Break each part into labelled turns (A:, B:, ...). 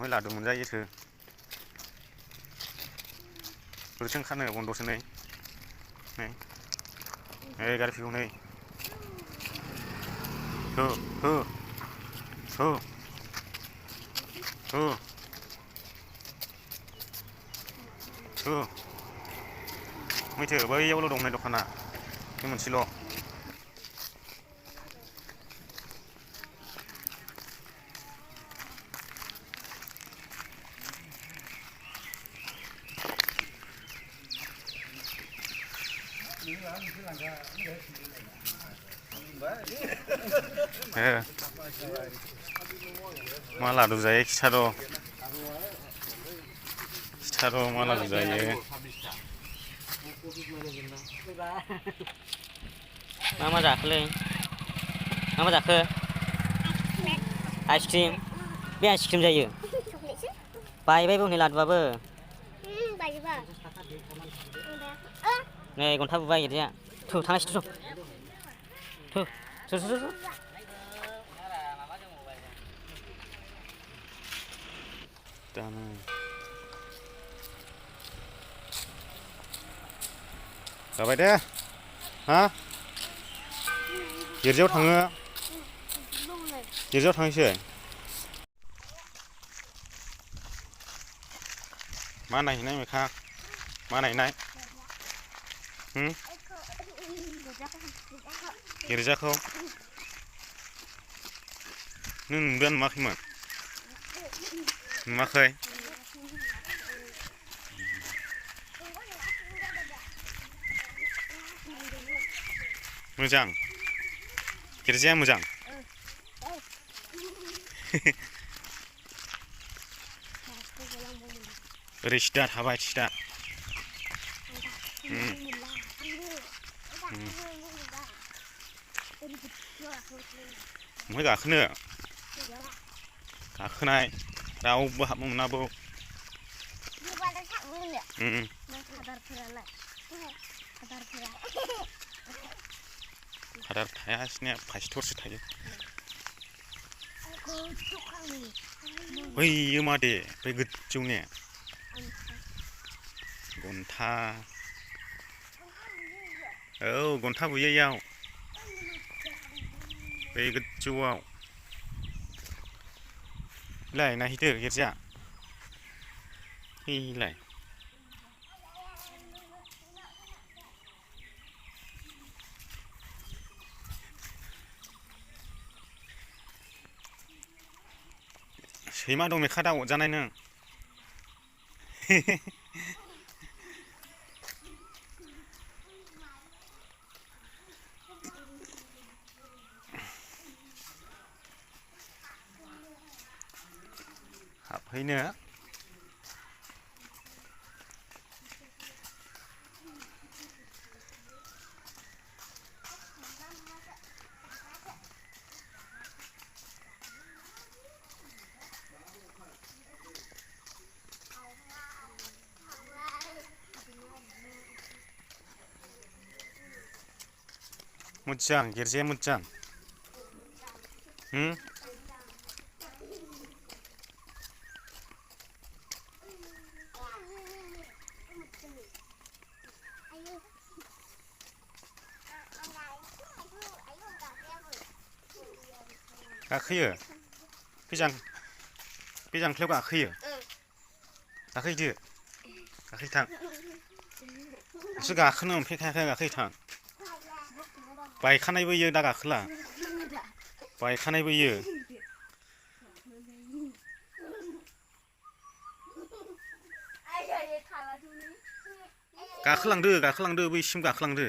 A: दहाय लादोंमोन जायोथो बोरैथो ओंखारनो बन्द'सो नै गारि फैगौ नै हो हो हो हो हो मैथो बैयावल' दं नै दखाना बे मोनसेल' मा लादु जायो खिथार' मा लादु जायो
B: मा जाखोलै मा जाखो आइसक्रिम बे आइसक्रिम जायो बायबायबो हनै लादुआबो नै घन्टा बुबाय गिरजाया थु थांनांसिगोन थु
A: दानो जाबाय दे हा गिर्जायाव थाङो गिर्जायाव थांनोसै मा नायहैनाय मेखा मा नायनाय गिर्जाखौ नों नुदोंना नुवाखैमोन नुवाखै मोजां गिर्जाया मोजां ओरै सिदा थाबाय सिदा ओमफ्राय गाखोनाय रावबो हाबनो मोनाबो आदार थाया सिनिया फाइस्थरसो थायो बैयो मा दे बै गोजौने घन्टा औ घन्टा बुयो इयाव बै गोजौआव लाय नायहैदो गिर्जा हैलाय सैमा दं मेखा दा अरजानाय नों हाबहैनो मोजां गिर्जाया मोजां गाखोयो बे जांख्लायाव गाखोयो गाखोहैदो गाखोहैथां नोंसोर गाखोनो मोनफेरखायाखै गाखोहैथां बायखानायबो इयो दा गाखोला बायखानायबो इयो गाखोलांदो बैसिम गाखोलांदो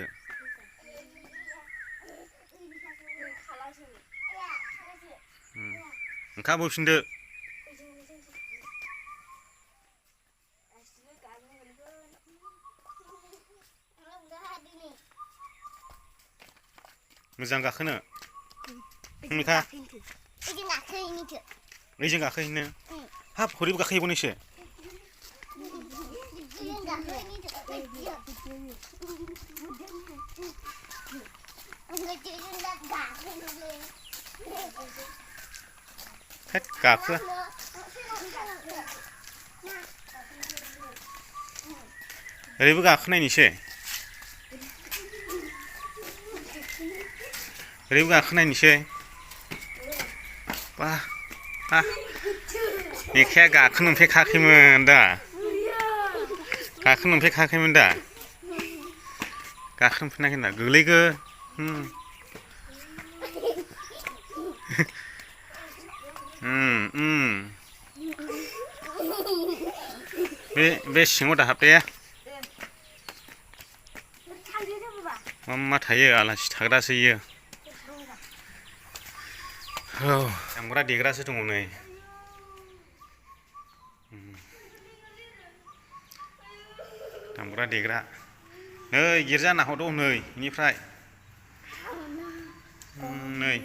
A: ओंखारबोफिनदो मोजां गाखोनो मेखा ओइजों गाखोहैनो हाब हरैबो गाखोहैबावनोसो गाखोआ ओरैबो गाखोनायनिसै ओरैबो गाखोनायनिसै बा हा मेखाया गाखोनो मोनफेरखायाखैमोन दा गाखोनो मोनफेरखायाखैमोन दा गाखोनो मोनफेराखै दा गोलैगोन बे सिङाव दाहाब दे मा थायो आलासि थाग्रासो इयो औ दामग्रा देग्रासो दङ नै दामग्रा देग्रा नै गिर्जा नाहरदो नै बेनिफ्राय नै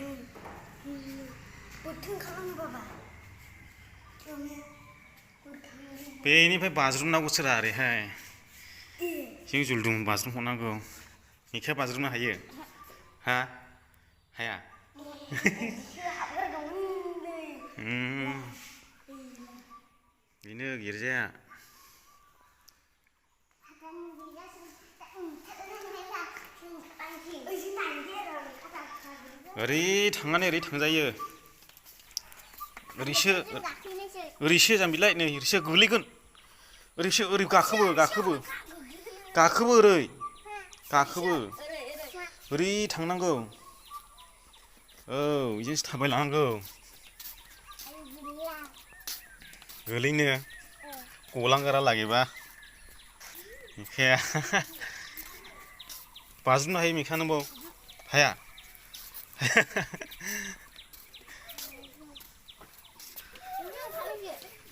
A: बेनिफ्राय बाज्रुमनांगौसो रा ओरैहाय जों जुलदुम बाज्रुम हरनांगौ मेखाया बाज्रुमनो हायो हा हाया बेनो गिर्जाया ओरै थांनानै ओरै थांजायो ओरैसो जाम्बिलाय नै ओरैसो गोलैगोन ओरैसो ओरै गाखोबो ओरै गाखोबो ओरै थांनांगौ औ बिजोंसो थाबायलांनांगौ गोलैनो गलांगारा लागैबा मेखाया बाज्रुमनो हायो मेखा नोंबाव हाया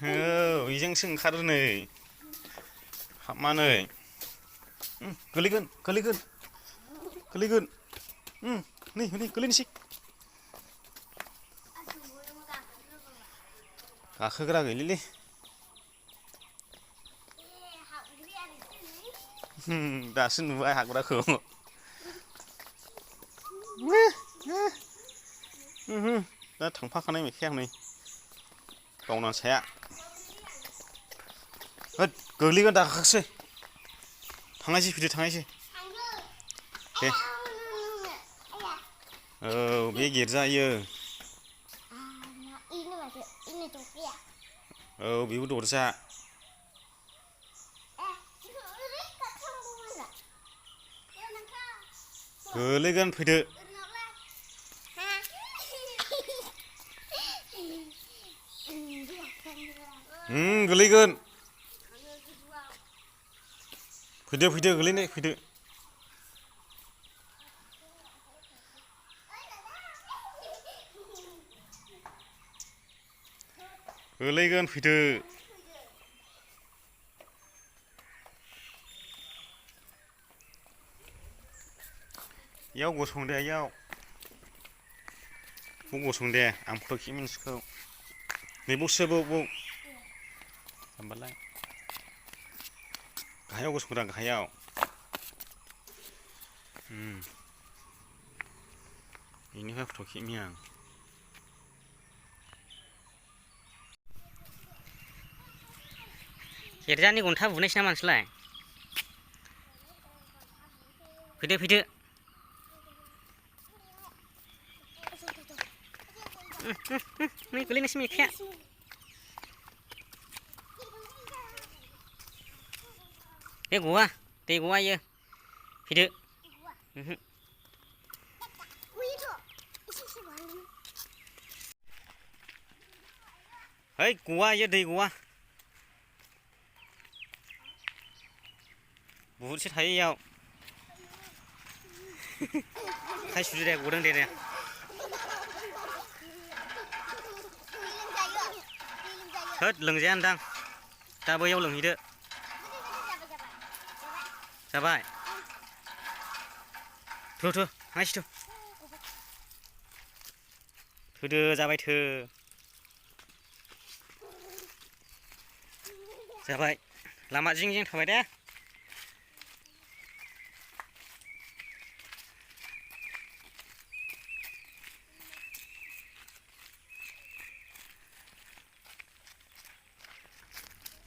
A: औ बेजोंसो ओंखारो नै हाबनानै गोलैगोन नै गोलैनोसै गाखोग्रा गैलिलै दासो नुबाय हाग्राखौ दा थांफाखानाय मेखाया हनै गावना साया होद गोग्लैगोन दागाखासै थांनायसै फैदो थांनायसै दे औ बे गिर्जायो औ बेबो दरजा गोलैगोन फैदो गोलैगोन फैदो गोलैनाय फैदो गोलैगोन फैदो इयाव गसं दे इयाव गसं दे आं फट' खेबनोसैखौ नैबावसो बाव होमबालाय गाहायाव गसंदों गाहायाव बेनिफ्राय फट' खेबनि आं
B: गिर्जानि घन्टा बुनायसै नामा नोंसोरलाय फैदो नै गोलैनोसै मेखाया बे गवा दै गवा इयो फैदो है गवा इयो दै गवा बुहुदसो थायो इयाव आखाइ सुदो दे गदों दे होद लोंजाया होनदां दा बैयाव लोंहैदो जाबाय थांनायसै थोदो जाबाय जाबाय लामा जिं थाबाय दे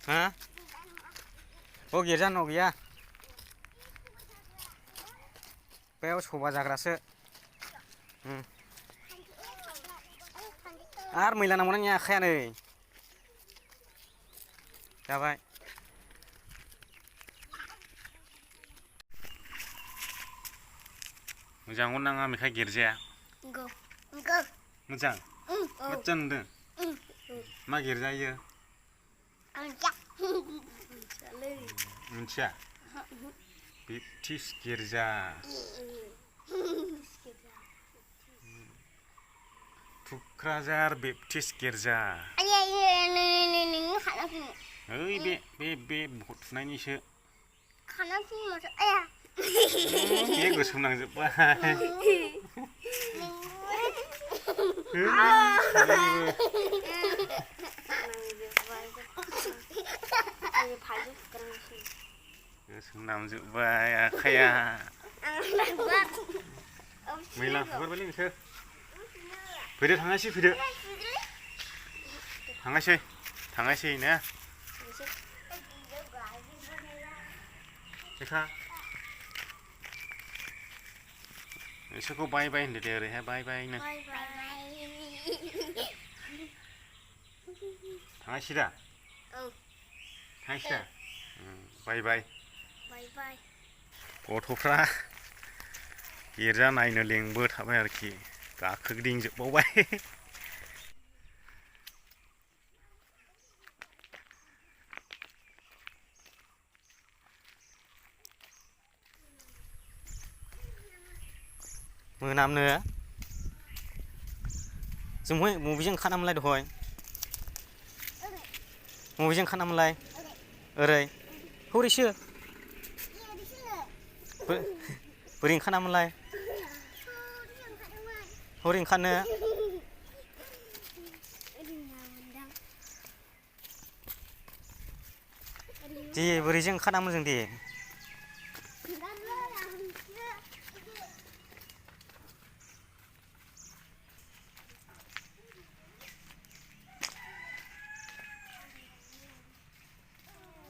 B: हा गिर्जा न' गैया
A: बेयाव सौबा जाग्रासो आरो मैला नांबावना नोंनि आखाया नै जाबाय मोजां नाङा मेखाय गिरजाया मोजां मोजां नुदों मा गिरजायो मिथिया बेप्टिस्ट गिर्जा थुक्राझार बेप्टिस्ट गिर्जा ओइ बे भट थुनायनिसो बे गोसोम नांजोब्बाय गोसोम नांजोब्बाय आखाया मैला हुगारबायलै नोंसोर फैदो थांनायसै ना लेखा नोंसोरखौ बाय बाय होनदो दे ओरैहाय बाय बायनो थांनायसै दा बाय बाय गथ'फ्रा गिर्जा नायनो लेंबोथाबाय आरोखि गाखोगिदिंजोबबावबाय मोनामनो जों बबेजों ओंखारामोनलाय दहाय बबेजों ओंखारामोनलाय ओरै हरैसो बोरै ओंखारामोनलाय हरै ओंखारनो दे बोरैजों ओंखारामोन जों दे